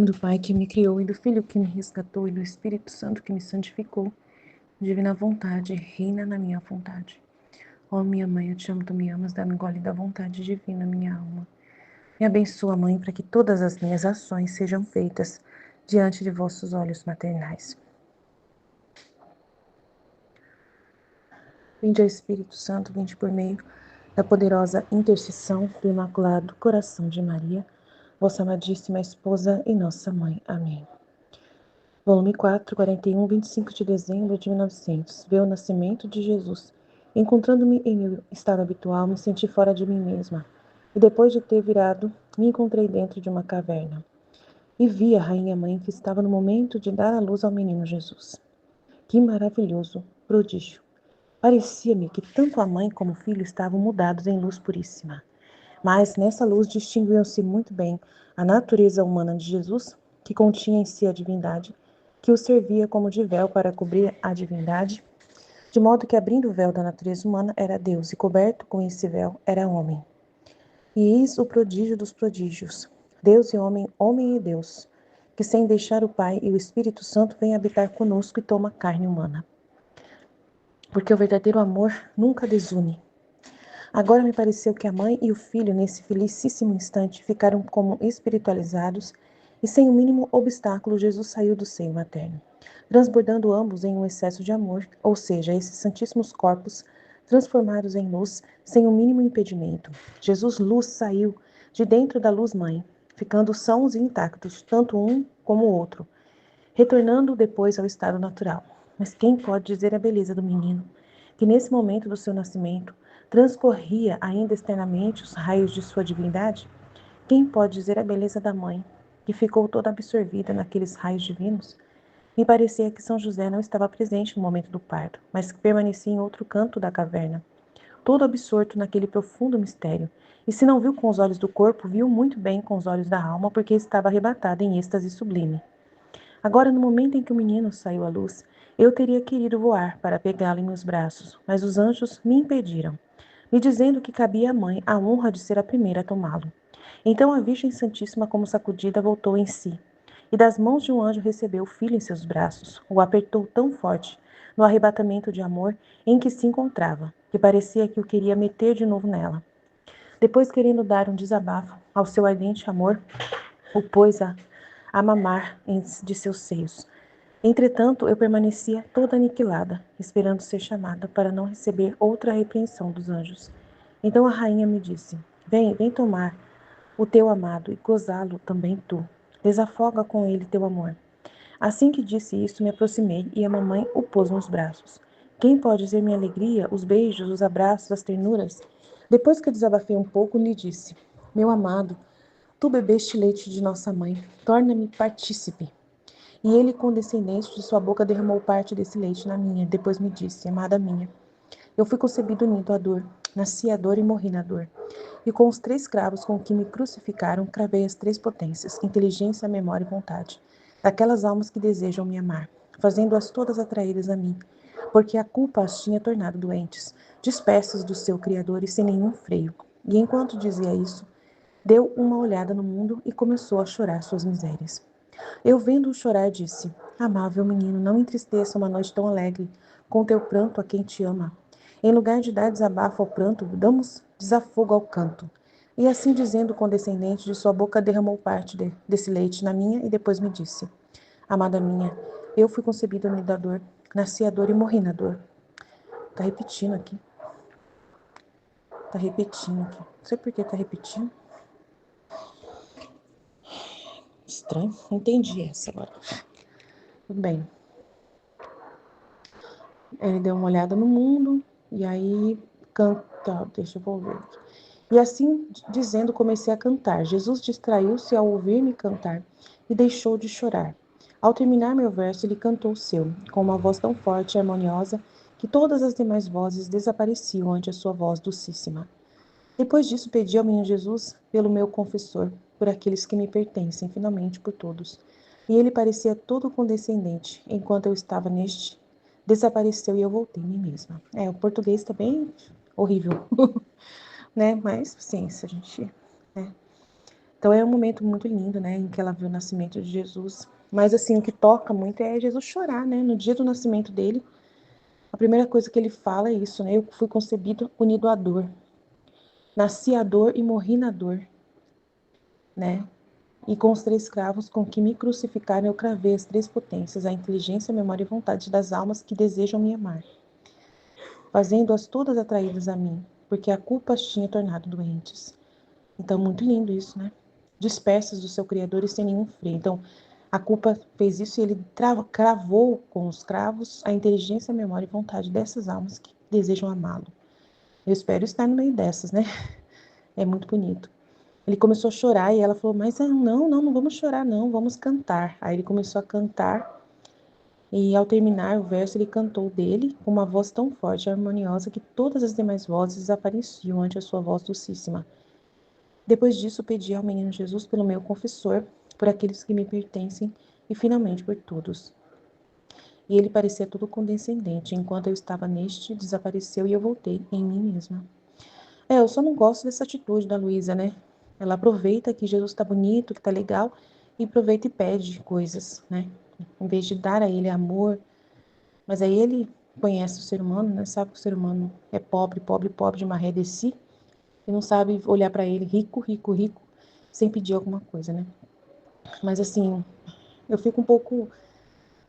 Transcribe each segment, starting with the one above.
Do Pai que me criou, e do Filho que me resgatou, e do Espírito Santo que me santificou. Divina vontade, reina na minha vontade. Ó minha mãe, eu te amo, tu me amas, dá-me gole da vontade divina, minha alma. Me abençoa, mãe, para que todas as minhas ações sejam feitas diante de vossos olhos maternais. Vinde, ao Espírito Santo, vinde por meio da poderosa intercessão do Imaculado Coração de Maria, vossa amadíssima esposa e nossa mãe. Amém. Volume 4, 41, 25 de dezembro de 1900. Vê o nascimento de Jesus. Encontrando-me em meu estado habitual, me senti fora de mim mesma. E depois de ter virado, me encontrei dentro de uma caverna. E vi a rainha mãe que estava no momento de dar à luz ao menino Jesus. Que maravilhoso prodígio! Parecia-me que tanto a mãe como o filho estavam mudados em luz puríssima. Mas nessa luz distinguiam-se muito bem a natureza humana de Jesus, que continha em si a divindade, que o servia como de véu para cobrir a divindade, de modo que abrindo o véu da natureza humana era Deus, e coberto com esse véu era homem. E eis o prodígio dos prodígios, Deus e homem, homem e Deus, que sem deixar o Pai e o Espírito Santo vem habitar conosco e toma carne humana. Porque o verdadeiro amor nunca desune. Agora me pareceu que a mãe e o filho, nesse felicíssimo instante, ficaram como espiritualizados, e sem o mínimo obstáculo Jesus saiu do seio materno, transbordando ambos em um excesso de amor, ou seja, esses santíssimos corpos transformados em luz, sem o mínimo impedimento. Jesus luz saiu de dentro da luz mãe, ficando sãos e intactos, tanto um como o outro, retornando depois ao estado natural. Mas quem pode dizer a beleza do menino, que nesse momento do seu nascimento transcorria ainda externamente os raios de sua divindade? Quem pode dizer a beleza da mãe, que ficou toda absorvida naqueles raios divinos? Me parecia que São José não estava presente no momento do parto, mas que permanecia em outro canto da caverna, todo absorto naquele profundo mistério. E se não viu com os olhos do corpo, viu muito bem com os olhos da alma, porque estava arrebatada em êxtase sublime. Agora, no momento em que o menino saiu à luz, eu teria querido voar para pegá-lo em meus braços, mas os anjos me impediram, me dizendo que cabia à mãe a honra de ser a primeira a tomá-lo. Então a Virgem Santíssima, como sacudida, voltou em si, e das mãos de um anjo recebeu o filho em seus braços, o apertou tão forte, no arrebatamento de amor em que se encontrava, que parecia que o queria meter de novo nela. Depois, querendo dar um desabafo ao seu ardente amor, o pôs a mamar de seus seios. Entretanto, eu permanecia toda aniquilada, esperando ser chamada para não receber outra repreensão dos anjos. Então a rainha me disse: vem tomar o teu amado e gozá-lo também tu. Desafoga com ele teu amor. Assim que disse isso, me aproximei e a mamãe o pôs nos braços. Quem pode dizer minha alegria, os beijos, os abraços, as ternuras? Depois que eu desabafei um pouco, lhe disse: meu amado, tu bebeste leite de nossa mãe, torna-me partícipe. E ele, condescendente de sua boca, derramou parte desse leite na minha. Depois me disse: amada minha, eu fui concebido unido à dor, nasci à dor e morri na dor. E com os 3 cravos com que me crucificaram, cravei as 3 potências, inteligência, memória e vontade, daquelas almas que desejam me amar, fazendo-as todas atraídas a mim, porque a culpa as tinha tornado doentes, dispersas do seu Criador e sem nenhum freio. E enquanto dizia isso, deu uma olhada no mundo e começou a chorar suas misérias. Eu, vendo-o chorar, disse: amável menino, não entristeça uma noite tão alegre com teu pranto a quem te ama. Em lugar de dar desabafo ao pranto, damos desafogo ao canto. E assim dizendo, condescendente, de sua boca derramou parte desse leite na minha e depois me disse: amada minha, eu fui concebido unido à dor, nasci à dor e morri na dor. Tá repetindo aqui. Não sei por que tá repetindo. Estranho. Entendi essa agora. Tudo bem. Ele deu uma olhada no mundo e aí canta, deixa eu ver. E assim dizendo, comecei a cantar. Jesus distraiu-se ao ouvir-me cantar e deixou de chorar. Ao terminar meu verso, ele cantou o seu, com uma voz tão forte e harmoniosa que todas as demais vozes desapareciam ante a sua voz docíssima. Depois disso, pedi ao menino Jesus pelo meu confessor, por aqueles que me pertencem, finalmente por todos. E ele parecia todo condescendente, enquanto eu estava neste, desapareceu e eu voltei em mim mesma. O português tá bem horrível, né? Mas, ciência, a gente, né? Então é um momento muito lindo, né, em que ela vê o nascimento de Jesus. Mas assim, o que toca muito é Jesus chorar, né? No dia do nascimento dele, a primeira coisa que ele fala é isso, né? Eu fui concebido unido à dor. Nasci à dor e morri na dor, né? E com os 3 cravos com que me crucificaram, eu cravei as 3 potências, a inteligência, a memória e a vontade das almas que desejam me amar, fazendo-as todas atraídas a mim, porque a culpa as tinha tornado doentes. Então, muito lindo isso, né? Dispersas do seu Criador e sem nenhum freio. Então, a culpa fez isso e ele cravou com os cravos a inteligência, a memória e vontade dessas almas que desejam amá-lo. Eu espero estar no meio dessas, né? É muito bonito. Ele começou a chorar e ela falou, mas não vamos chorar não, vamos cantar. Aí ele começou a cantar e ao terminar o verso ele cantou dele com uma voz tão forte e harmoniosa que todas as demais vozes desapareciam ante a sua voz docíssima. Depois disso pedi ao menino Jesus pelo meu confessor, por aqueles que me pertencem e finalmente por todos. E ele parecia todo condescendente, enquanto eu estava neste, desapareceu e eu voltei em mim mesma. Eu só não gosto dessa atitude da Luísa, né? Ela aproveita que Jesus tá bonito, que tá legal, e aproveita e pede coisas, né? Em vez de dar a ele amor. Mas aí ele conhece o ser humano, né? Sabe que o ser humano é pobre, pobre, pobre de maré de si, e não sabe olhar para ele rico, rico, rico, sem pedir alguma coisa, né? Mas assim, eu fico um pouco.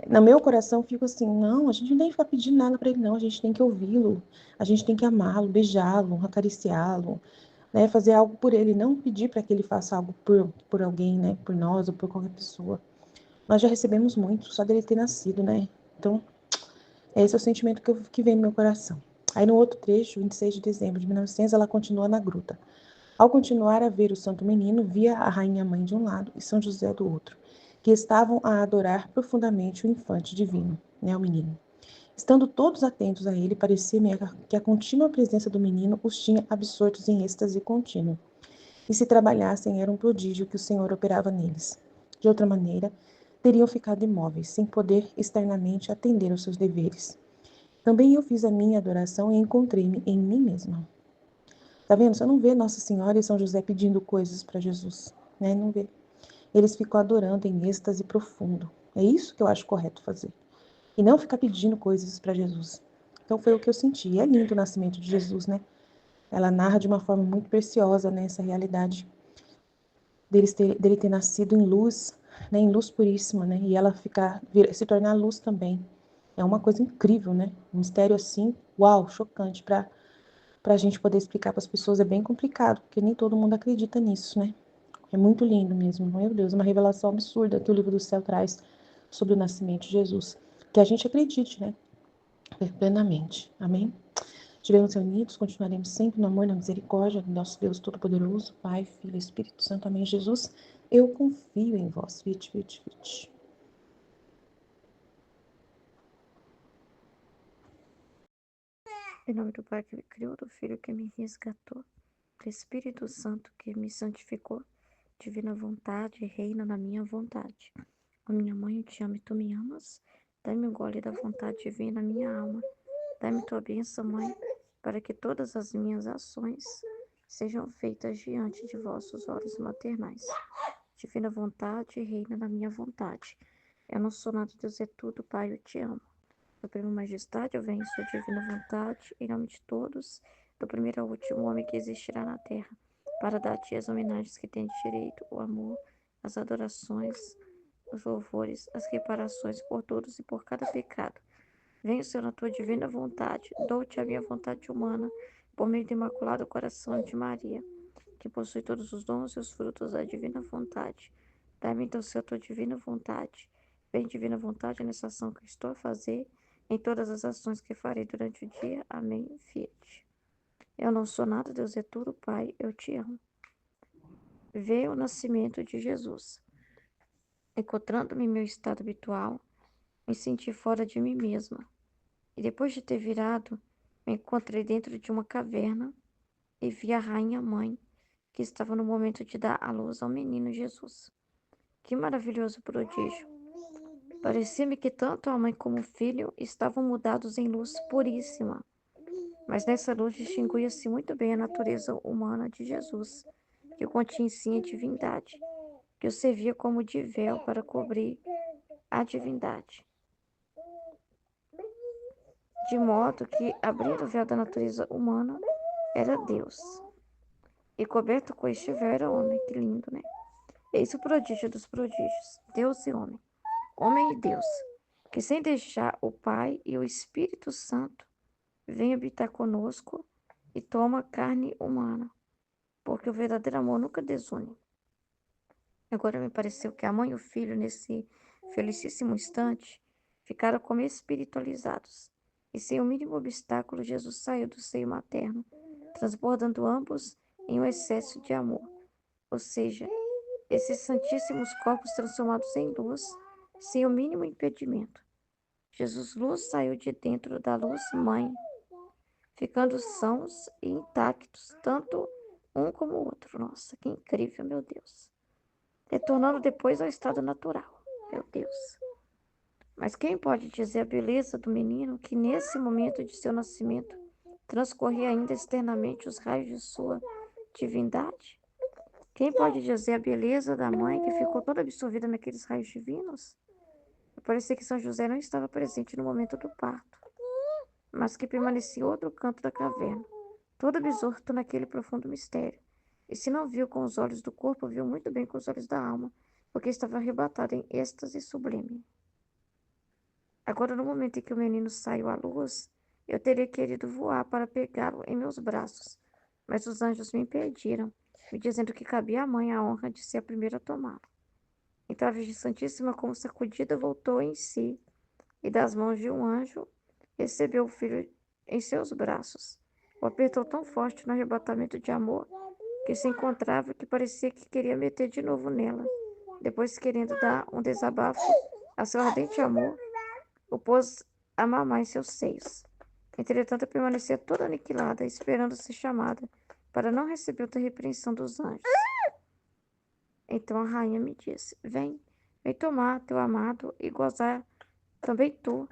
No meu coração, eu fico assim: não, a gente não tem que ficar pedindo nada para ele, não. A gente tem que ouvi-lo, a gente tem que amá-lo, beijá-lo, acariciá-lo, né, fazer algo por ele, não pedir para que ele faça algo por alguém, né, por nós ou por qualquer pessoa. Nós já recebemos muito só dele ter nascido, né? Então, esse é o sentimento que vem no meu coração. Aí no outro trecho, 26 de dezembro de 1900, ela continua na gruta. Ao continuar a ver o santo menino, via a rainha mãe de um lado e São José do outro, que estavam a adorar profundamente o infante divino, né, o menino. Estando todos atentos a ele, parecia-me que a contínua presença do menino os tinha absortos em êxtase contínuo. E se trabalhassem, era um prodígio que o Senhor operava neles. De outra maneira, teriam ficado imóveis, sem poder externamente atender aos seus deveres. Também eu fiz a minha adoração e encontrei-me em mim mesma. Tá vendo? Você não vê Nossa Senhora e São José pedindo coisas para Jesus, né? Não vê. Eles ficam adorando em êxtase profundo. É isso que eu acho correto fazer. E não ficar pedindo coisas para Jesus. Então foi o que eu senti. E é lindo o nascimento de Jesus, né? Ela narra de uma forma muito preciosa, né, essa realidade dele ter nascido em luz, né, em luz puríssima, né, e ela se tornar luz também. É uma coisa incrível, né? Um mistério assim, uau, chocante. Para a gente poder explicar para as pessoas é bem complicado, porque nem todo mundo acredita nisso, né? É muito lindo mesmo, meu Deus, uma revelação absurda que o livro do céu traz sobre o nascimento de Jesus. Que a gente acredite, né? Plenamente. Amém? Estivemos reunidos, continuaremos sempre no amor e na misericórdia do nosso Deus Todo-Poderoso, Pai, Filho e Espírito Santo. Amém. Jesus, eu confio em vós. Vite, vite, vite. Em nome do Pai que me criou, do Filho que me resgatou, do Espírito Santo que me santificou, divina vontade, reina na minha vontade. A minha mãe, eu te amo e tu me amas. Dai-me o gole da vontade divina na minha alma. Dai-me tua bênção, Mãe, para que todas as minhas ações sejam feitas diante de vossos olhos maternais. Divina vontade, reina na minha vontade. Eu não sou nada, Deus é tudo, Pai, eu te amo. Suprema Majestade, eu venho em sua divina vontade, em nome de todos, do primeiro ao último homem que existirá na terra, para dar-te as homenagens que tens direito, o amor, as adorações, os louvores, as reparações por todos e por cada pecado. Venho, Senhor, na tua divina vontade, dou-te a minha vontade humana, por meio do imaculado coração de Maria, que possui todos os dons e os frutos da divina vontade. Dá-me então, Senhor, a tua divina vontade. Vem, divina vontade, nessa ação que estou a fazer, em todas as ações que farei durante o dia. Amém. Fiat. Eu não sou nada, Deus é tudo, Pai, eu te amo. Vê o nascimento de Jesus. Encontrando-me em meu estado habitual, me senti fora de mim mesma. E depois de ter virado, me encontrei dentro de uma caverna e vi a rainha mãe, que estava no momento de dar à luz ao menino Jesus. Que maravilhoso prodígio! Parecia-me que tanto a mãe como o filho estavam mudados em luz puríssima. Mas nessa luz distinguia-se muito bem a natureza humana de Jesus, que continha em si a divindade, que o servia como de véu para cobrir a divindade. De modo que, abrindo o véu da natureza humana, era Deus. E coberto com este véu era homem. Que lindo, né? Eis o prodígio dos prodígios. Deus e homem. Homem e Deus. Que sem deixar o Pai e o Espírito Santo vem habitar conosco e toma carne humana. Porque o verdadeiro amor nunca desune. Agora me pareceu que a mãe e o filho, nesse felicíssimo instante, ficaram como espiritualizados. E sem o mínimo obstáculo, Jesus saiu do seio materno, transbordando ambos em um excesso de amor. Ou seja, esses santíssimos corpos transformados em luz, sem o mínimo impedimento. Jesus Luz saiu de dentro da luz mãe, ficando sãos e intactos, tanto um como o outro. Nossa, que incrível, meu Deus. Retornando depois ao estado natural. Meu Deus. Mas quem pode dizer a beleza do menino que nesse momento de seu nascimento transcorria ainda externamente os raios de sua divindade? Quem pode dizer a beleza da mãe que ficou toda absorvida naqueles raios divinos? Parecia que São José não estava presente no momento do parto, mas que permanecia em outro canto da caverna, todo absorto naquele profundo mistério. E se não viu com os olhos do corpo, viu muito bem com os olhos da alma, porque estava arrebatado em êxtase sublime. Agora, no momento em que o menino saiu à luz, eu teria querido voar para pegá-lo em meus braços, mas os anjos me impediram, me dizendo que cabia à mãe a honra de ser a primeira a tomá-lo. Então a Virgem Santíssima, como sacudida, voltou em si, e das mãos de um anjo recebeu o filho em seus braços. O apertou tão forte no arrebatamento de amor que se encontrava que parecia que queria meter de novo nela. Depois, querendo dar um desabafo a seu ardente amor, o pôs a mamar em seus seios. Entretanto, permanecia toda aniquilada, esperando ser chamada, para não receber outra repreensão dos anjos. Então a rainha me disse: vem tomar teu amado e gozar também tu.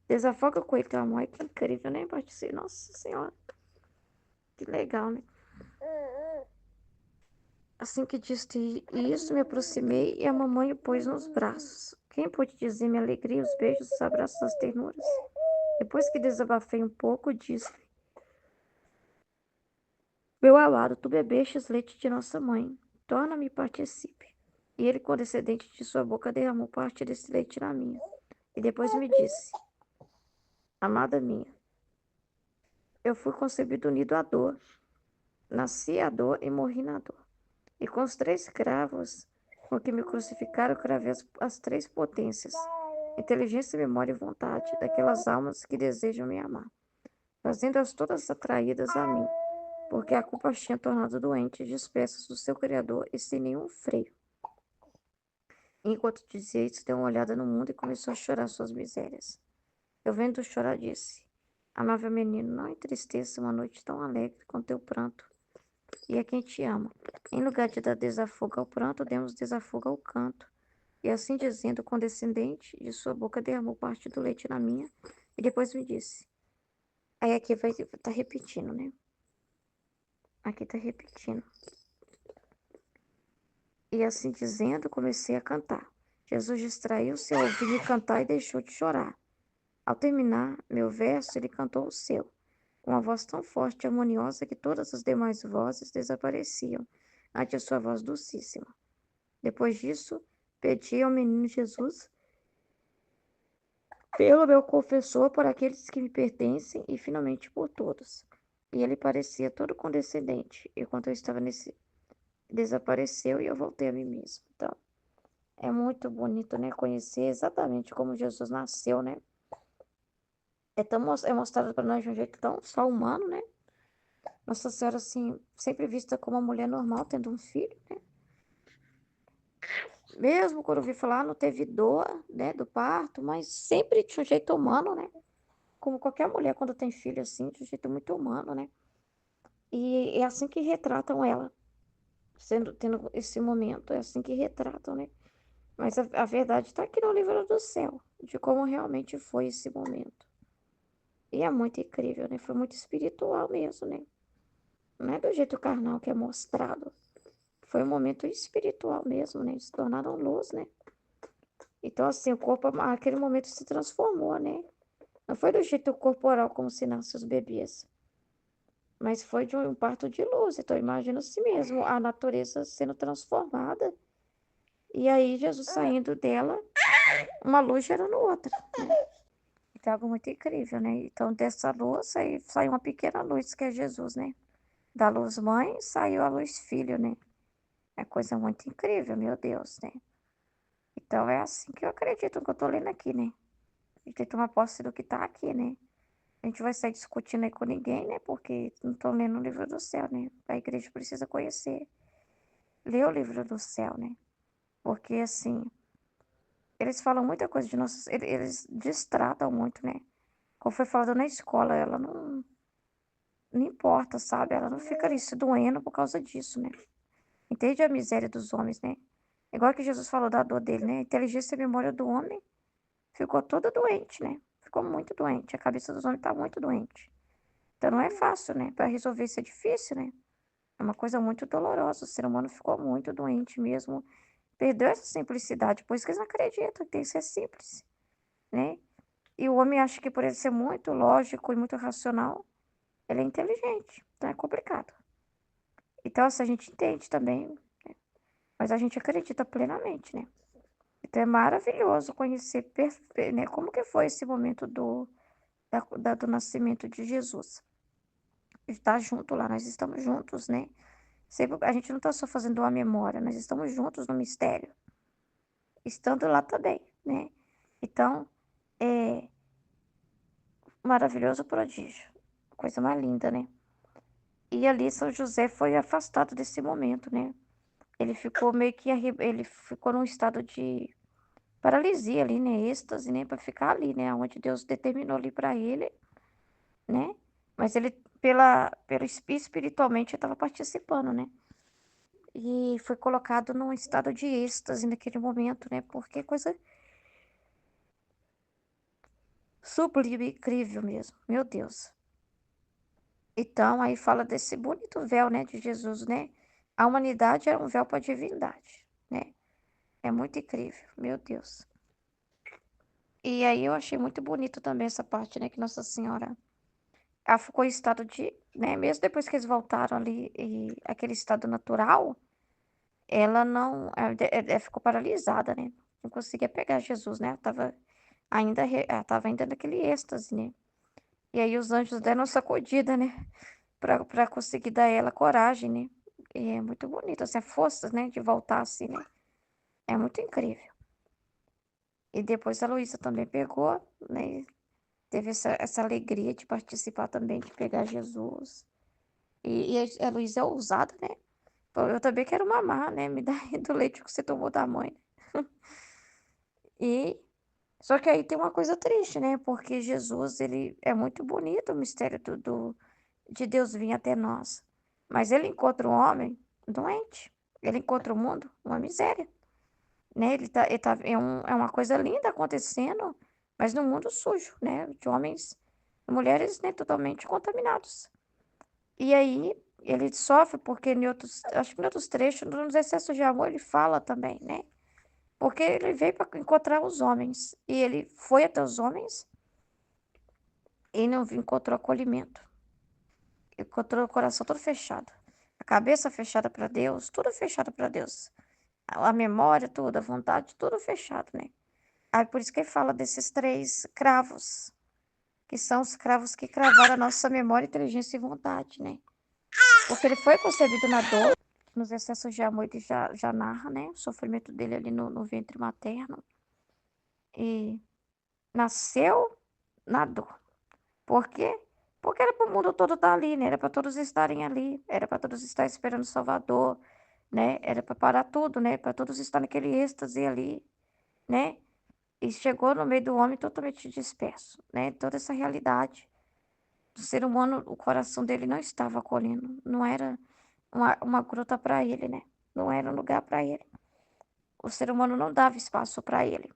Desafoga com ele teu amor. Ai, que incrível, né, Patricinha? Nossa Senhora, que legal, né? Assim que disse isso, me aproximei e a mamãe o pôs nos braços. Quem pôde dizer minha alegria, os beijos, os abraços, as ternuras? Depois que desabafei um pouco, disse: meu amado, tu bebestes leite de nossa mãe, torna-me partícipe. E ele, condescendente de sua boca, derramou parte desse leite na minha. E depois me disse: amada minha, eu fui concebido unido à dor, nasci à dor e morri na dor. E com os 3 cravos com que me crucificaram, cravei as 3 potências, inteligência, memória e vontade, daquelas almas que desejam me amar, fazendo-as todas atraídas a mim, porque a culpa as tinha tornado doentes, dispersas do seu Criador e sem nenhum freio. Enquanto dizia isso, deu uma olhada no mundo e começou a chorar suas misérias. Eu vendo chorar, disse: amável menino, não entristeça uma noite tão alegre com teu pranto, e a quem te ama. Em lugar de dar desafogo ao pranto, demos desafogo ao canto. E assim dizendo, condescendente, de sua boca derramou parte do leite na minha, e depois me disse. Aí aqui tá repetindo, né? Aqui tá repetindo. E assim dizendo, comecei a cantar. Jesus distraiu-se ao ouvir-me cantar e deixou de chorar. Ao terminar meu verso, ele cantou o seu, com uma voz tão forte e harmoniosa que todas as demais vozes desapareciam ante a sua voz docíssima. Depois disso, pedi ao menino Jesus pelo meu confessor, por aqueles que me pertencem e finalmente por todos. E ele parecia todo condescendente. E quando eu estava nesse, desapareceu e eu voltei a mim mesmo. Então, é muito bonito, né? Conhecer exatamente como Jesus nasceu, né? É mostrado para nós de um jeito tão só humano, né? Nossa Senhora, assim, sempre vista como uma mulher normal tendo um filho, né? Mesmo quando eu ouvi falar, não teve dor, né, do parto, mas sempre de um jeito humano, né? Como qualquer mulher quando tem filho, assim, de um jeito muito humano, né? E é assim que retratam ela, tendo esse momento, é assim que retratam, né? Mas a verdade está aqui no livro do céu, de como realmente foi esse momento. E é muito incrível, né? Foi muito espiritual mesmo, né? Não é do jeito carnal que é mostrado. foi um momento espiritual mesmo, né? Eles se tornaram luz, né? Então, assim, o corpo, aquele momento se transformou, né? Não foi do jeito corporal como se nascem os bebês, mas foi de um parto de luz. Então, imagina assim mesmo, a natureza sendo transformada. E aí, Jesus saindo dela, uma luz gerando outra, né? Então, é algo muito incrível, né? Então, dessa luz, aí saiu uma pequena luz, que é Jesus, né? Da luz mãe, saiu a luz filho, né? É coisa muito incrível, meu Deus, né? Então, é assim que eu acredito que eu tô lendo aqui, né? A gente tem que tomar posse do que tá aqui, né? A gente vai sair discutindo aí com ninguém, né? Porque não tô lendo o livro do céu, né? A igreja precisa conhecer, ler o livro do céu, né? Porque, assim, eles falam muita coisa de nossos... Eles distratam muito, né? Como foi falado na escola, ela não importa, sabe? Ela não fica ali se doendo por causa disso, né? Entende a miséria dos homens, né? Igual que Jesus falou da dor dele, né? A inteligência e a memória do homem ficou toda doente, né? Ficou muito doente. A cabeça dos homens tá muito doente. Então não é fácil, né? Para resolver isso é difícil, né? É uma coisa muito dolorosa. O ser humano ficou muito doente mesmo. Perdeu essa simplicidade. Por isso que eles não acreditam que tem que ser simples, né? E o homem acha que por ele ser muito lógico e muito racional, ele é inteligente. Então é complicado. Então, assim, a gente entende também, né? Mas a gente acredita plenamente, né? Então é maravilhoso conhecer, né, como que foi esse momento do nascimento de Jesus. Estar junto lá, nós estamos juntos, né? Sempre, a gente não está só fazendo uma memória, nós estamos juntos no mistério, estando lá também, né? Então, é maravilhoso prodígio, coisa mais linda, né? E ali São José foi afastado desse momento, né? Ele ficou meio que, ele ficou num estado de paralisia ali, né? Êxtase, né? Para ficar ali, né? Onde Deus determinou ali para ele, né? Mas ele, pelo espiritualmente, estava participando, né? E foi colocado num estado de êxtase naquele momento, né? Porque coisa sublime, incrível mesmo, meu Deus. Então, aí fala desse bonito véu, né, de Jesus, né? A humanidade era um véu para a divindade, né? É muito incrível, meu Deus. E aí eu achei muito bonito também essa parte, né, que Nossa Senhora, ela ficou em estado de, né, mesmo depois que eles voltaram ali, e aquele estado natural, ela não, ela ficou paralisada, né? Não conseguia pegar Jesus, né? Ela tava ainda naquele êxtase, né? E aí os anjos deram uma sacudida, né? Pra conseguir dar ela coragem, né? E é muito bonito, assim, a força, né? De voltar assim, né? É muito incrível. E depois a Luísa também pegou, né? Teve essa alegria de participar também, de pegar Jesus. E a Luísa é ousada, né? Pô, eu também quero mamar, né? Me dá aí do leite que você tomou da mãe. E só que aí tem uma coisa triste, né? Porque Jesus, ele é muito bonito o mistério de Deus vir até nós. Mas ele encontra o homem doente. Ele encontra o mundo uma miséria, né? É uma coisa linda acontecendo, mas no mundo sujo, né? De homens e mulheres, né, totalmente contaminados. E aí ele sofre porque acho que em outros trechos, nos excessos de amor, ele fala também, né? Porque ele veio para encontrar os homens. E ele foi até os homens e não encontrou acolhimento. Encontrou o coração todo fechado. A cabeça fechada para Deus, tudo fechado para Deus. A memória, tudo, a vontade, tudo fechado, né? Aí por isso que ele fala desses três cravos, que são os cravos que cravaram a nossa memória, inteligência e vontade, né? Porque ele foi concebido na dor, nos excessos de amor, ele já narra, né? O sofrimento dele ali no ventre materno. E nasceu na dor. Por quê? Porque era para o mundo todo estar ali, né? Era para todos estarem ali. Era para todos estar esperando o Salvador, né? Era para parar tudo, né? Para todos estar naquele êxtase ali, né? E chegou no meio do homem totalmente disperso, né? Toda essa realidade. O ser humano, o coração dele não estava acolhendo. Não era uma gruta para ele, né? Não era um lugar para ele. O ser humano não dava espaço para ele.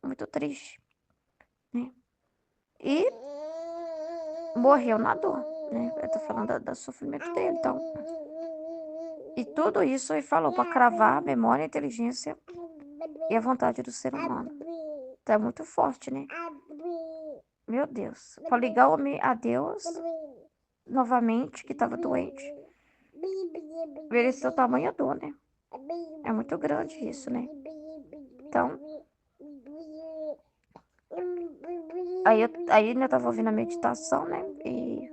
Muito triste, né? E morreu na dor, né? Eu tô falando do sofrimento dele, então. E tudo isso ele falou para cravar a memória, a inteligência e a vontade do ser humano. Então é muito forte, né? Meu Deus. Para ligar o homem a Deus novamente, que estava doente. Mereceu tamanha dor, né? É muito grande isso, né? Então, aí eu tava ouvindo a meditação, né? E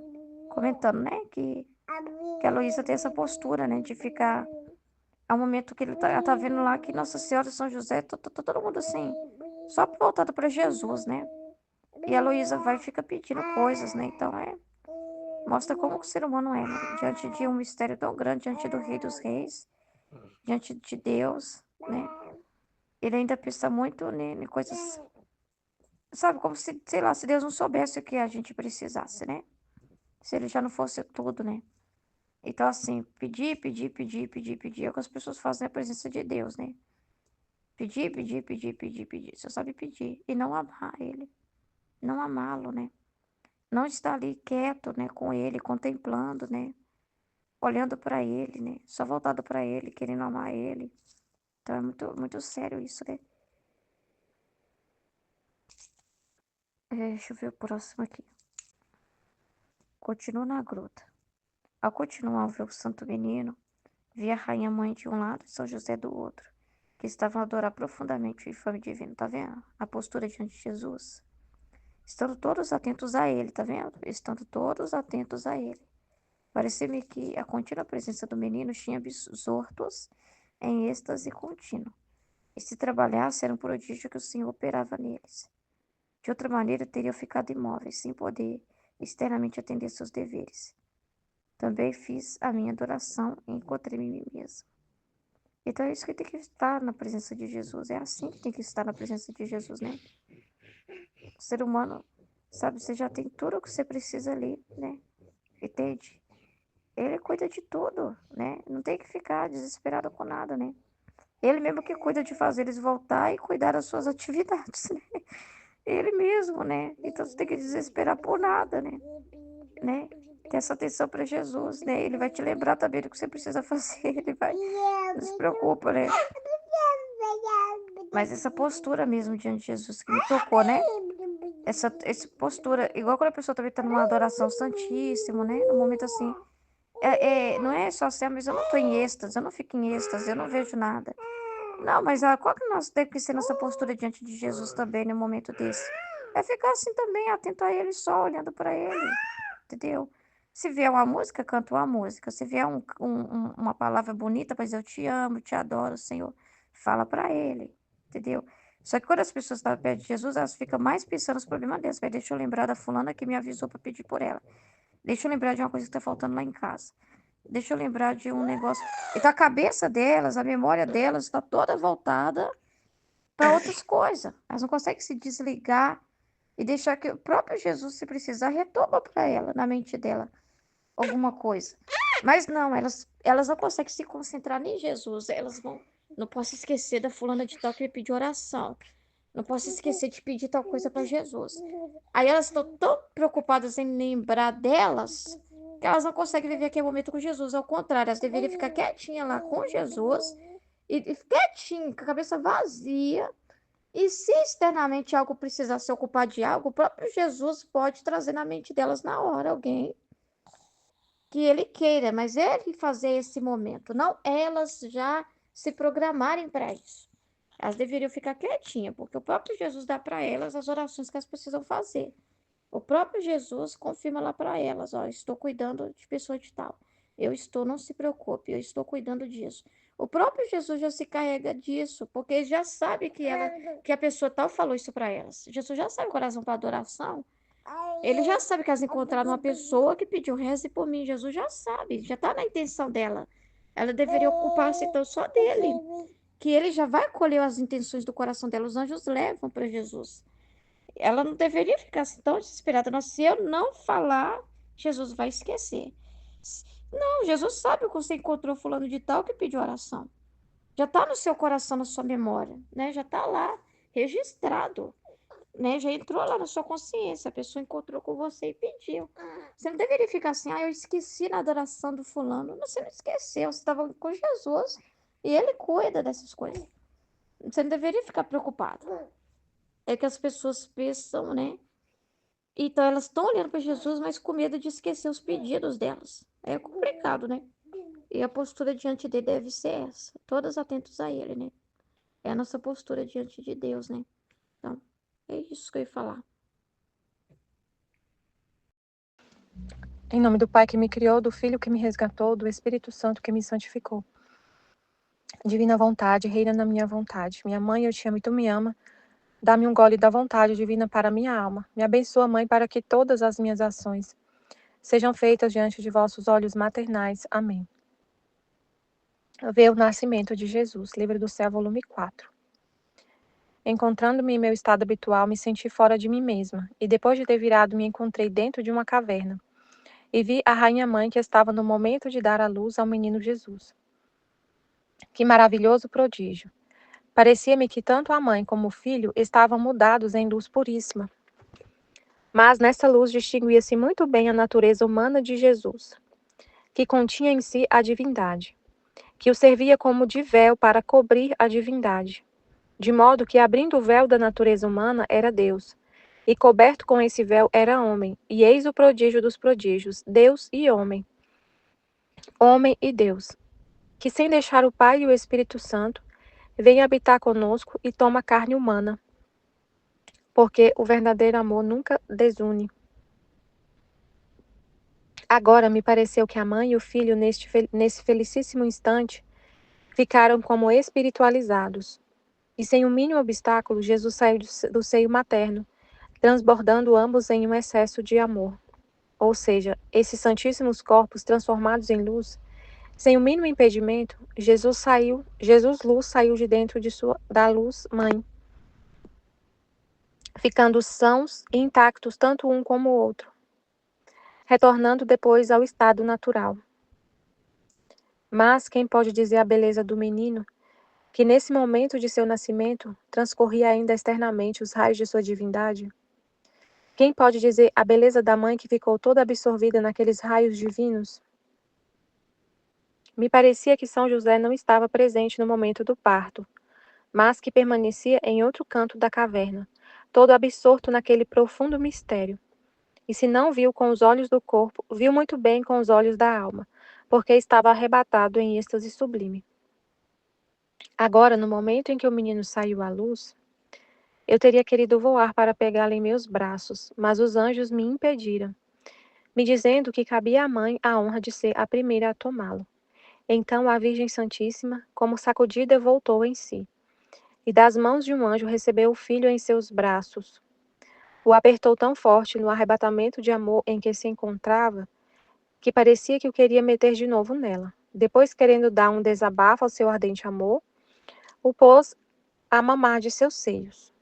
comentando, né? Que a Heloísa tem essa postura, né? De ficar. É um momento que ela tá vendo lá que Nossa Senhora e São José, tá todo mundo assim, só voltado para Jesus, né? E a Heloísa vai e fica pedindo coisas, né? Então mostra como o ser humano é, né? Diante de um mistério tão grande, diante do Rei dos Reis, diante de Deus, né? Ele ainda pensa muito em coisas, sabe, como se, sei lá, se Deus não soubesse o que a gente precisasse, né? Se ele já não fosse tudo, né? Então, assim, pedir, pedir, pedir, pedir, pedir é o que as pessoas fazem na presença de Deus, né? Pedir, pedir, pedir, pedir, pedir. Você sabe pedir. E não amar ele. Não amá-lo, né? Não estar ali quieto, né? Com ele, contemplando, né? Olhando para ele, né? Só voltado para ele, querendo amar ele. Então é muito, muito sério isso, né? Deixa eu ver o próximo aqui. Continua na gruta. Ao continuar a ver o santo menino, vi a rainha mãe de um lado e São José do outro, que estavam a adorar profundamente o infame divino. Tá vendo? A postura diante de Jesus. Estando todos atentos a ele, tá vendo? Estando todos atentos a ele. Parecia-me que a contínua presença do menino tinha absortos em êxtase contínuo. E se trabalhasse, era um prodígio que o Senhor operava neles. De outra maneira, teriam ficado imóveis, sem poder externamente atender seus deveres. Também fiz a minha adoração e encontrei-me em mim mesmo. Então é isso que tem que estar na presença de Jesus. É assim que tem que estar na presença de Jesus, né? O ser humano, sabe, você já tem tudo o que você precisa ali, né? Entende? Ele cuida de tudo, né? Não tem que ficar desesperado com nada, né? Ele mesmo que cuida de fazer eles voltar e cuidar das suas atividades, né? Ele mesmo, né? Então você tem que desesperar por nada, né? Ter essa atenção para Jesus, né? Ele vai te lembrar também do que você precisa fazer. Ele vai. Não se preocupa, né? Mas essa postura mesmo diante de Jesus que me tocou, né? Essa postura, igual quando a pessoa também tá numa adoração santíssima, né? Num momento assim. Não é só assim, mas eu não tô em êxtase, eu não fico em êxtase, eu não vejo nada. Não, mas qual que nós temos que ser nossa postura diante de Jesus também no momento desse? É ficar assim também, atento a Ele só, olhando para Ele, entendeu? Se vier uma música, canta uma música. Se vier uma palavra bonita, pois eu te amo, te adoro, Senhor, fala para Ele, entendeu? Só que quando as pessoas estão perto de Jesus, elas ficam mais pensando nos problemas delas. Vai, deixa eu lembrar da fulana que me avisou para pedir por ela. Deixa eu lembrar de uma coisa que está faltando lá em casa. Deixa eu lembrar de um negócio. Então a cabeça delas, a memória delas está toda voltada para outras coisas. Elas não conseguem se desligar e deixar que o próprio Jesus, se precisar, retoma para ela, na mente dela, alguma coisa. Mas não, elas não conseguem se concentrar em Jesus. Elas vão. Não posso esquecer da fulana de tal que me pediu oração. Não posso esquecer de pedir tal coisa para Jesus. Aí elas estão tão preocupadas em lembrar delas que elas não conseguem viver aquele momento com Jesus. Ao contrário, elas deveriam ficar quietinhas lá com Jesus e quietinha, com a cabeça vazia. E se externamente algo precisar se ocupar de algo, o próprio Jesus pode trazer na mente delas na hora alguém que ele queira, mas ele fazer esse momento, não elas já se programarem para isso. Elas deveriam ficar quietinhas, porque o próprio Jesus dá para elas as orações que elas precisam fazer. O próprio Jesus confirma lá para elas, ó, estou cuidando de pessoa de tal. Eu estou, não se preocupe, eu estou cuidando disso. O próprio Jesus já se carrega disso, porque ele já sabe que a pessoa tal falou isso para elas. Jesus já sabe quando elas vão para adoração. Ele já sabe que elas encontraram uma pessoa que pediu reze por mim. Jesus já sabe, já está na intenção dela. Ela deveria ocupar-se então só dele, que ele já vai colher as intenções do coração dela. Os anjos levam para Jesus. Ela não deveria ficar assim tão desesperada. Não, se eu não falar, Jesus vai esquecer. Não, Jesus sabe que você encontrou fulano de tal que pediu oração. Já está no seu coração, na sua memória, né? Já está lá, registrado. né, já entrou lá na sua consciência, a pessoa encontrou com você e pediu. Você não deveria ficar assim, eu esqueci na adoração do fulano. Não, você não esqueceu, você estava com Jesus e ele cuida dessas coisas. Você não deveria ficar preocupado. É que as pessoas pensam, né? Então elas estão olhando para Jesus, mas com medo de esquecer os pedidos delas. É complicado, né? E a postura diante dele deve ser essa, todas atentos a ele, né? É a nossa postura diante de Deus, né? Então, é isso que eu ia falar. Em nome do Pai que me criou, do Filho que me resgatou, do Espírito Santo que me santificou. Divina vontade, reina na minha vontade. Minha mãe, eu te amo e tu me ama. Dá-me um gole da vontade divina para minha alma. Me abençoa, Mãe, para que todas as minhas ações sejam feitas diante de vossos olhos maternais. Amém. Ver o nascimento de Jesus. Livro do Céu, volume 4. Encontrando-me em meu estado habitual, me senti fora de mim mesma, e depois de ter virado, me encontrei dentro de uma caverna. E vi a rainha-mãe que estava no momento de dar à luz ao menino Jesus. Que maravilhoso prodígio! Parecia-me que tanto a mãe como o filho estavam mudados em luz puríssima. Mas nessa luz distinguia-se muito bem a natureza humana de Jesus, que continha em si a divindade, que o servia como de véu para cobrir a divindade, de modo que, abrindo o véu da natureza humana, era Deus, e coberto com esse véu era homem, e eis o prodígio dos prodígios, Deus e homem, homem e Deus, que sem deixar o Pai e o Espírito Santo, vem habitar conosco e toma carne humana, porque o verdadeiro amor nunca desune. Agora me pareceu que a mãe e o filho, nesse felicíssimo instante, ficaram como espiritualizados. E sem o mínimo obstáculo, Jesus saiu do seio materno, transbordando ambos em um excesso de amor. Ou seja, esses santíssimos corpos transformados em luz, sem o mínimo impedimento, Jesus luz saiu de dentro da luz mãe, ficando sãos e intactos tanto um como o outro, retornando depois ao estado natural. Mas quem pode dizer a beleza do menino, que nesse momento de seu nascimento transcorria ainda externamente os raios de sua divindade? Quem pode dizer a beleza da mãe que ficou toda absorvida naqueles raios divinos? Me parecia que São José não estava presente no momento do parto, mas que permanecia em outro canto da caverna, todo absorto naquele profundo mistério. E se não viu com os olhos do corpo, viu muito bem com os olhos da alma, porque estava arrebatado em êxtase sublime. Agora, no momento em que o menino saiu à luz, eu teria querido voar para pegá-lo em meus braços, mas os anjos me impediram, me dizendo que cabia à mãe a honra de ser a primeira a tomá-lo. Então a Virgem Santíssima, como sacudida, voltou em si, e das mãos de um anjo recebeu o filho em seus braços. O apertou tão forte no arrebatamento de amor em que se encontrava, que parecia que o queria meter de novo nela. Depois, querendo dar um desabafo ao seu ardente amor, o pôs a mamar de seus seios.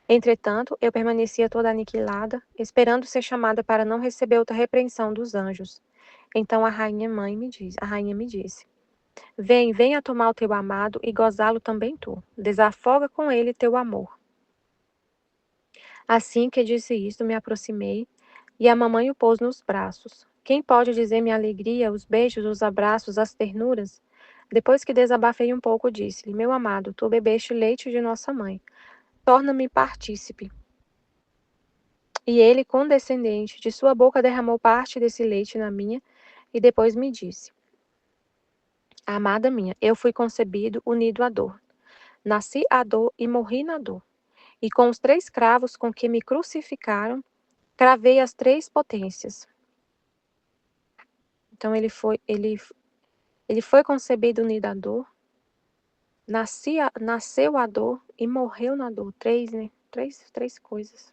Entretanto, eu permanecia toda aniquilada, esperando ser chamada para não receber outra repreensão dos anjos. Então a rainha me disse: Vem, venha tomar o teu amado e gozá-lo também tu. Desafoga com ele teu amor. Assim que disse isto, me aproximei e a mamãe o pôs nos braços. Quem pode dizer minha alegria, os beijos, os abraços, as ternuras? Depois que desabafei um pouco, disse-lhe: Meu amado, tu bebeste leite de nossa mãe. Torna-me partícipe. E ele, condescendente, de sua boca derramou parte desse leite na minha e depois me disse: Amada minha, eu fui concebido unido à dor. Nasci à dor e morri na dor. E com os 3 cravos com que me crucificaram, cravei as 3 potências. Então ele foi concebido unido à dor, nasceu à dor e morreu na dor. 3, né? Três coisas.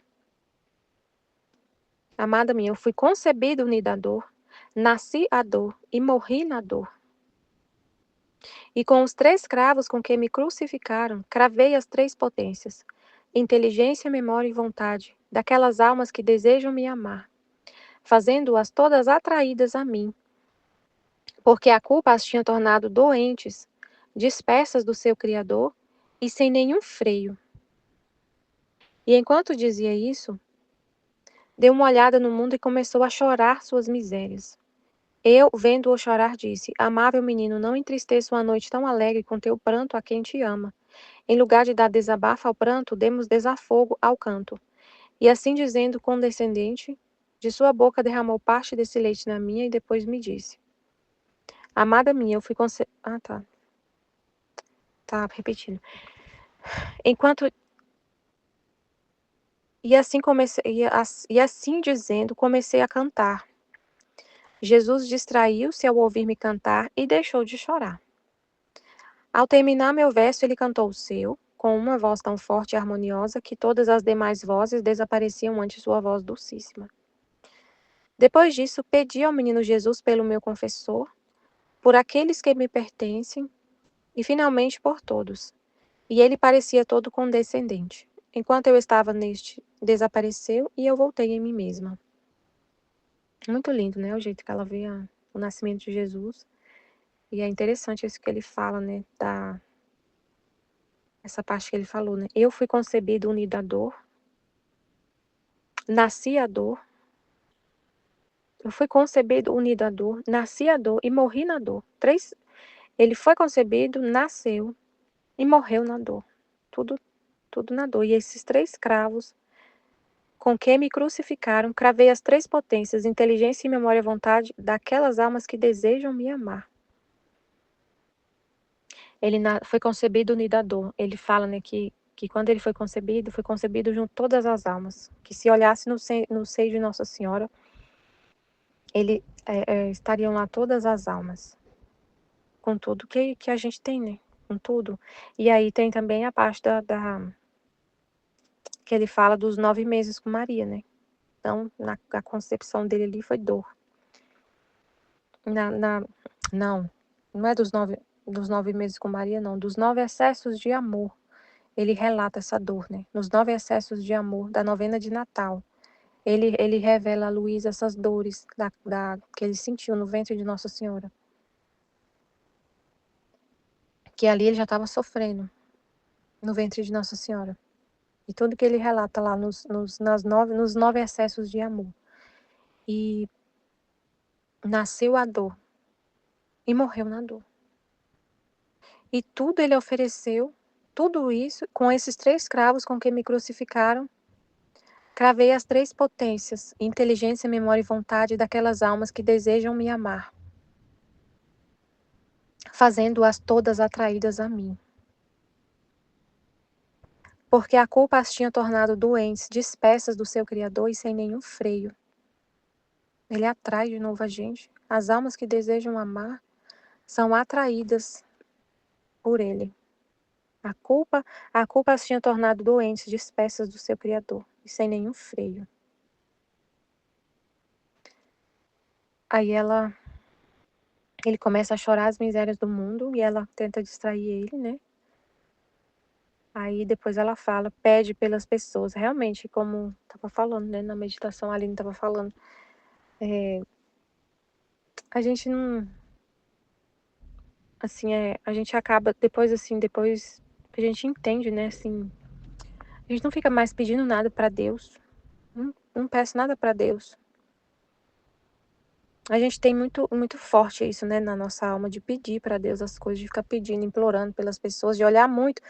Amada minha, eu fui concebido unido à dor, nasci à dor e morri na dor. E com os 3 cravos com que me crucificaram, cravei as 3 potências, inteligência, memória e vontade, daquelas almas que desejam me amar, fazendo-as todas atraídas a mim, porque a culpa as tinha tornado doentes, dispersas do seu Criador e sem nenhum freio. E enquanto dizia isso, deu uma olhada no mundo e começou a chorar suas misérias. Eu, vendo-o chorar, disse: Amável menino, não entristeça uma noite tão alegre com teu pranto a quem te ama. Em lugar de dar desabafo ao pranto, demos desafogo ao canto. E assim dizendo, condescendente, de sua boca derramou parte desse leite na minha e depois me disse: Amada minha, eu fui Ah, tá. Tá repetindo. Enquanto e assim comecei e assim dizendo, comecei a cantar. Jesus distraiu-se ao ouvir-me cantar e deixou de chorar. Ao terminar meu verso, ele cantou o seu, com uma voz tão forte e harmoniosa que todas as demais vozes desapareciam ante sua voz dulcíssima. Depois disso, pedi ao menino Jesus pelo meu confessor, por aqueles que me pertencem e finalmente por todos. E ele parecia todo condescendente. Enquanto eu estava neste, desapareceu e eu voltei em mim mesma. Muito lindo, né? O jeito que ela vê o nascimento de Jesus. E é interessante isso que ele fala, né? Essa parte que ele falou, né? Eu fui concebido unido à dor, nasci à dor. Eu fui concebido unido à dor, nasci à dor e morri na dor. Ele foi concebido, nasceu e morreu na dor. Tudo, tudo na dor. E esses 3 cravos com que me crucificaram, cravei as 3 potências, inteligência e memória e vontade daquelas almas que desejam me amar. Ele foi concebido unido à dor. Ele fala, né, que quando ele foi concebido junto todas as almas. Que se olhasse no seio de Nossa Senhora, estariam lá todas as almas. Com tudo que a gente tem, né? Com tudo. E aí tem também a parte que ele fala dos 9 meses com Maria, né? Então, a concepção dele ali foi dor. Não, não é dos 9 meses com Maria, não. Dos 9 excessos de amor. Ele relata essa dor, né? Nos 9 excessos de amor da novena de Natal. Ele revela a Luísa essas dores que ele sentiu no ventre de Nossa Senhora. Que ali ele já estava sofrendo no ventre de Nossa Senhora. E tudo que ele relata lá nos 9 excessos de amor. E nasceu a dor. E morreu na dor. E tudo ele ofereceu, tudo isso, com esses 3 cravos com que me crucificaram, cravei as 3 potências, inteligência, memória e vontade daquelas almas que desejam me amar, fazendo-as todas atraídas a mim. Porque a culpa as tinha tornado doentes, dispersas do seu Criador e sem nenhum freio. Ele atrai de novo a gente. As almas que desejam amar são atraídas por ele. A culpa as tinha tornado doentes, dispersas do seu Criador e sem nenhum freio. Aí ele começa a chorar as misérias do mundo e ela tenta distrair ele, né? Aí depois ela pede pelas pessoas. Realmente, como estava falando, né? Na meditação a Aline estava falando. A gente não... Assim, a gente acaba, depois a gente entende, né? Assim, a gente não fica mais pedindo nada para Deus. Não peço nada para Deus. A gente tem muito forte isso, né, na nossa alma, de pedir para Deus as coisas, de ficar pedindo, implorando pelas pessoas, de olhar muito,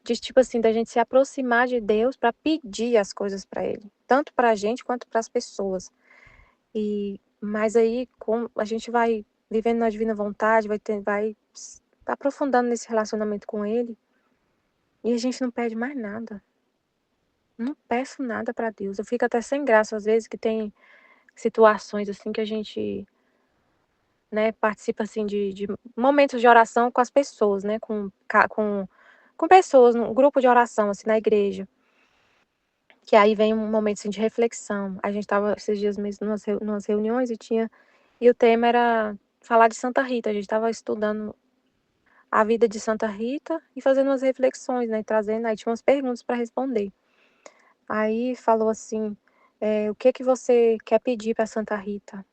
de tipo assim, da gente se aproximar de Deus para pedir as coisas para Ele, tanto para a gente quanto para as pessoas. Mas aí, como a gente vai vivendo na divina vontade, vai aprofundando nesse relacionamento com Ele, e a gente não pede mais nada. Não peço nada para Deus. Eu fico até sem graça às vezes que tem situações assim que a gente, né, participa assim de momentos de oração com as pessoas, né, com pessoas, num grupo de oração assim na igreja, que aí vem um momento assim de reflexão. A gente estava esses dias mesmo numas reuniões e o tema era falar de Santa Rita. A gente estava estudando a vida de Santa Rita e fazendo umas reflexões, né, aí tinha umas perguntas para responder. Aí falou assim, o que você quer pedir para Santa Rita?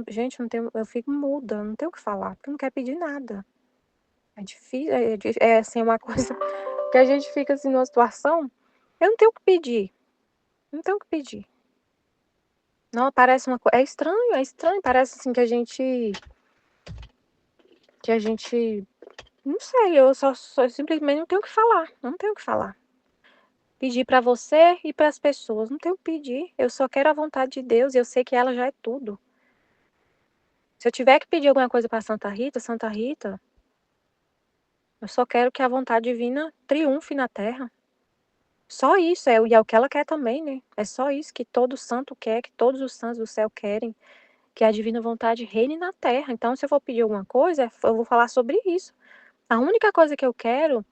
Gente, não tenho, eu fico muda, não tenho o que falar, porque eu não quero pedir nada. É difícil, assim, uma coisa que a gente fica assim numa situação, eu não tenho o que pedir. Não tenho o que pedir. Não, parece uma coisa. É estranho, parece assim que a gente. Que a gente. Não sei, eu só simplesmente não tenho o que falar. Não tenho o que falar. Pedir para você e para as pessoas. Não tenho o que pedir. Eu só quero a vontade de Deus e eu sei que ela já é tudo. Se eu tiver que pedir alguma coisa para Santa Rita, eu só quero que a vontade divina triunfe na terra. Só isso, e é o que ela quer também, né? É só isso que todo santo quer, que todos os santos do céu querem, que a divina vontade reine na terra. Então, se eu for pedir alguma coisa, eu vou falar sobre isso. A única coisa que eu quero,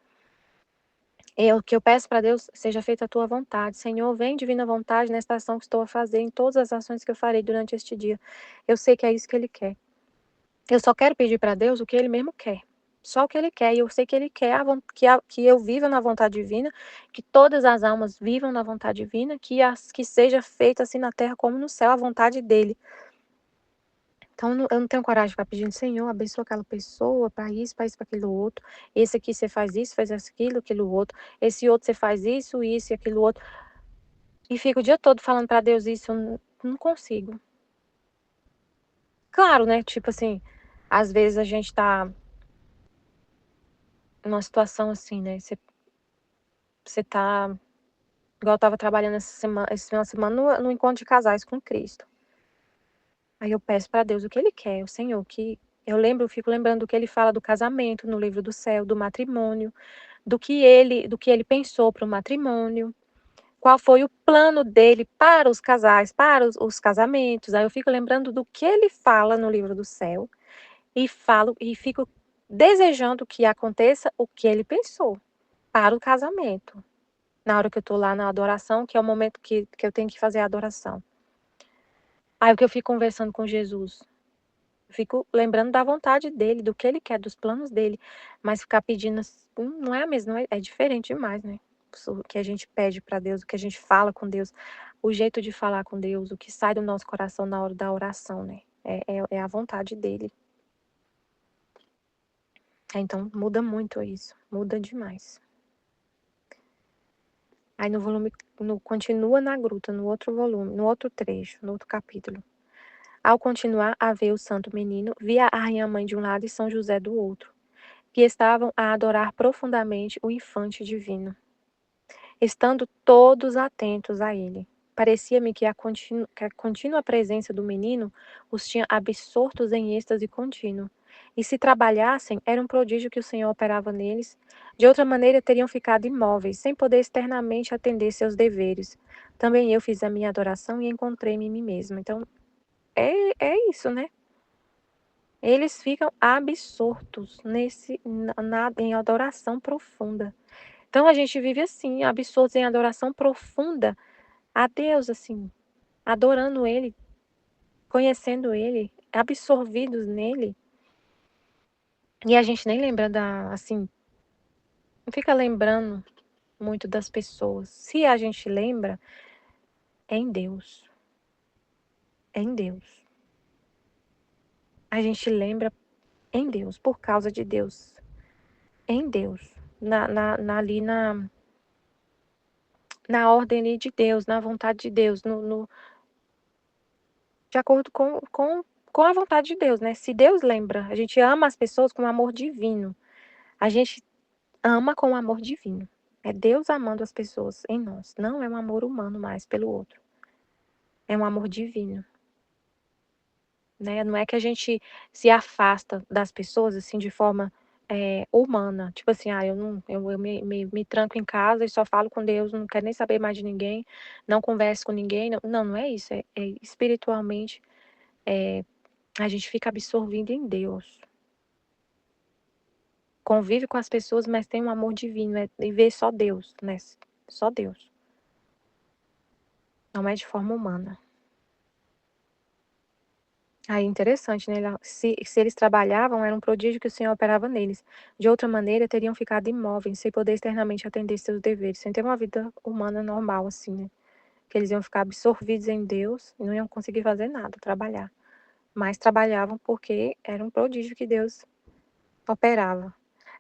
que eu peço para Deus, seja feita a tua vontade. Senhor, vem divina vontade nesta ação que estou a fazer, em todas as ações que eu farei durante este dia. Eu sei que é isso que Ele quer. Eu só quero pedir para Deus o que Ele mesmo quer. Só o que Ele quer. E eu sei que Ele quer que eu viva na vontade divina, que todas as almas vivam na vontade divina, que seja feita assim na terra como no céu a vontade dEle. Então, eu não tenho coragem de ficar pedindo, Senhor, abençoa aquela pessoa, para isso, para aquilo outro. Esse aqui você faz isso, faz aquilo outro. Esse outro você faz isso e aquilo outro. E fico o dia todo falando para Deus isso, eu não consigo. Claro, né? Tipo assim, às vezes a gente tá numa situação assim, né? Você tá. Igual eu tava trabalhando esse final de semana no encontro de casais com Cristo. Aí eu peço para Deus o que Ele quer, o Senhor, que eu fico lembrando do que Ele fala do casamento no livro do céu, do matrimônio, do que ele pensou para o matrimônio, qual foi o plano dele para os casais, para os casamentos. Aí eu fico lembrando do que Ele fala no livro do céu e fico desejando que aconteça o que Ele pensou para o casamento. Na hora que eu estou lá na adoração, que é o momento que eu tenho que fazer a adoração. Aí o que eu fico conversando com Jesus, eu fico lembrando da vontade dele, do que ele quer, dos planos dele, mas ficar pedindo não é a mesma, não é diferente demais, né? O que a gente pede para Deus, o que a gente fala com Deus, o jeito de falar com Deus, o que sai do nosso coração na hora da oração, né? É a vontade dele. Então muda muito isso, muda demais. Aí no volume, continua na gruta, no outro volume, no outro trecho, no outro capítulo. Ao continuar a ver o santo menino, via a rainha mãe de um lado e São José do outro, que estavam a adorar profundamente o infante divino, estando todos atentos a ele. Parecia-me que a contínua presença do menino os tinha absortos em êxtase contínuo. E se trabalhassem, era um prodígio que o Senhor operava neles. De outra maneira, teriam ficado imóveis, sem poder externamente atender seus deveres. Também eu fiz a minha adoração e encontrei-me em mim mesma. Então, é isso, né? Eles ficam absortos em adoração profunda. Então a gente vive assim, absortos em adoração profunda a Deus, assim, adorando Ele, conhecendo Ele, absorvidos nele. E a gente nem lembra assim, não fica lembrando muito das pessoas. Se a gente lembra, é em Deus. É em Deus. A gente lembra em Deus, por causa de Deus. Em Deus. Ali na ordem ali de Deus, na vontade de Deus, de acordo com a vontade de Deus, né? Se Deus lembra, a gente ama as pessoas com amor divino. A gente ama com amor divino. É Deus amando as pessoas em nós. Não é um amor humano mais pelo outro. É um amor divino. Né? Não é que a gente se afasta das pessoas assim de forma humana. Tipo assim, eu não, eu me tranco em casa e só falo com Deus, não quero nem saber mais de ninguém, não converso com ninguém. Não é isso. É espiritualmente, a gente fica absorvido em Deus. Convive com as pessoas, mas tem um amor divino, e vê só Deus, né? Só Deus. Não é de forma humana. Aí interessante, né? Se eles trabalhavam, era um prodígio que o Senhor operava neles. De outra maneira, teriam ficado imóveis, sem poder externamente atender seus deveres, sem ter uma vida humana normal, assim, né? Que eles iam ficar absorvidos em Deus e não iam conseguir fazer nada, trabalhar. Mas trabalhavam porque era um prodígio que Deus operava.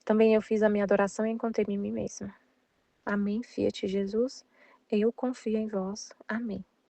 Também eu fiz a minha adoração e encontrei-me em mim mesma. Amém, Fiat Jesus. Eu confio em vós. Amém.